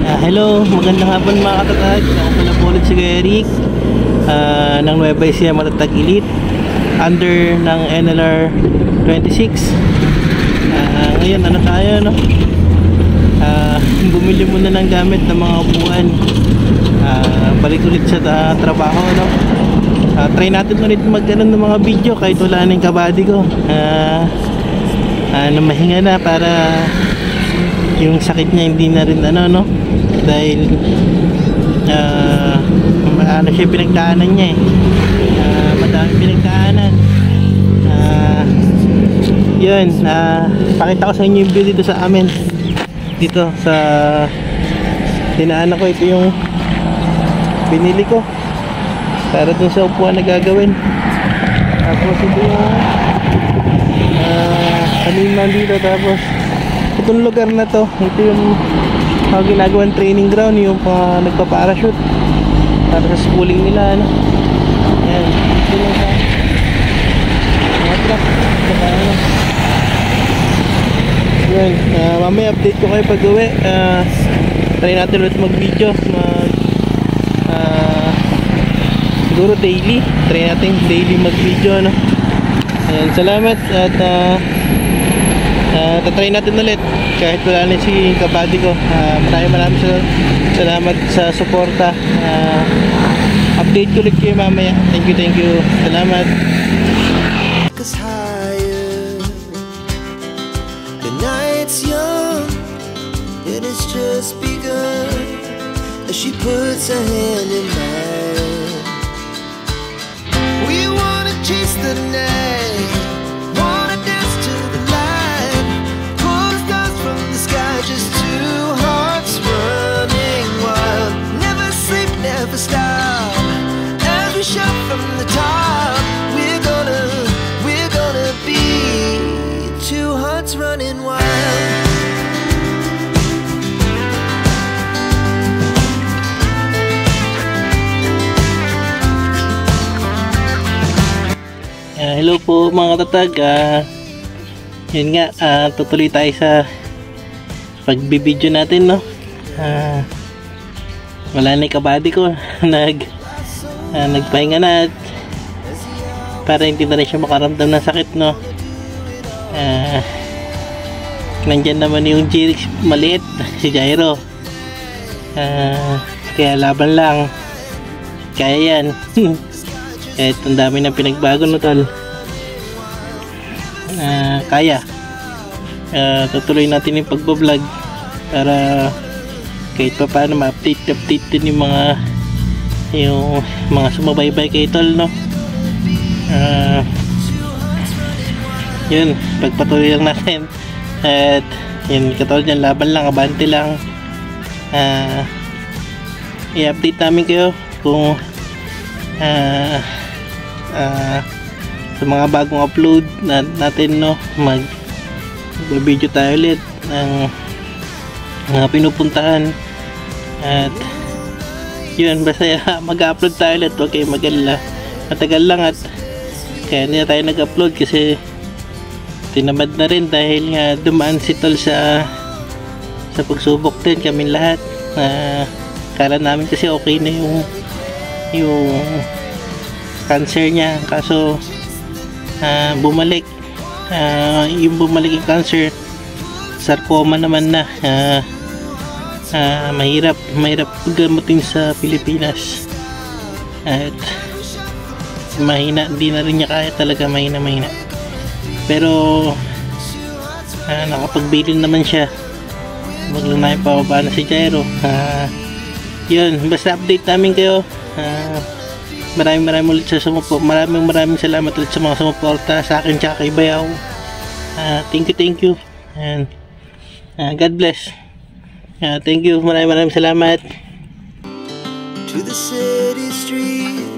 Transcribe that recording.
Hello, magandang hapon mga katatag. Ako pala po ulit si Eric ng Nueva Ecija Matatag Elite under ng NLR 26. Ngayon ano tayo, no? Bumili muna ng gamit ng mga upuan. Balik ulit sa trabaho, no? Try natin ulit magkaroon ng mga video kahit wala na yung kabady ko. Mahinga na para yung sakit niya hindi na rin ano, no? Dahil ano siya pinagdaanan niya madami pinagdaanan. Yun, pakita ko sa inyo yung view dito sa amin, dito sa dinaanan ko. Ito yung binili ko para dun sa upuan na gagawin. Tapos ito yung kanina dito. Tapos itong lugar na to, ito yung ginagawang training ground, yung nagpa-parachute para sa schooling nila, ano. Yan, ito lang sa mga truck. Yan, mamaya update ko kayo pag uwi. Try natin ulit mag video, siguro daily. Try natin daily mag video, ano. Ayan, salamat at tatry natin ulit kahit wala na si kabady ko. Maraming salamat sa suporta. Update ko ulit kayo mamaya. Thank you, salamat. The night's young, it has just begun. As she puts her hand in mine, we wanna chase the night, wanna dance to the light, pull the stars from the sky, just two hearts running wild. Never sleep, never stop, as we shout from the top. We're gonna be two hearts running wild. Hello po mga katatag. Yun nga, tutuloy tayo sa pagbibideo natin, no. Wala na yung kabady ko. Nagpahinga na at para hindi na rin siya makaramdam ng sakit, no. Nandyan naman yung G-Rex maliit, si Gyro. Kaya laban lang, kaya yan. Kahit ang dami ng pinagbago, no, tol. Kaya tutuloy natin yung pagbablog para kahit pa paano ma-update din yung mga sumabaybay kay tol, no. Yun, pagpatuloy lang natin at yun, katulad yan, laban lang, abante lang. I-update namin kayo kung sa mga bagong upload natin, no. Mag-video tayo ulit ng mga pinupuntahan at yun, basta mag-upload tayo ulit. Okay, magalala, matagal lang at kaya hindi na tayo nag-upload kasi tinamad na rin dahil nga dumaan si tol sa pagsubok din kami lahat. Kala namin kasi okay na yung cancer niya, kaso bumalik yung cancer, sarcoma naman na. Mahirap gamutin sa Pilipinas at mahina, hindi na rin niya kaya talaga, mahina. Pero nakapagbilin naman siya. Wag lang namin pababa na si Gyro. Yun, basta update namin kayo. Maraming ulit sa sumuporta. Maraming salamat ulit sa mga sumuporta sa akin tsaka kay Bayaw. Thank you and God bless. Thank you, maraming salamat. To the city street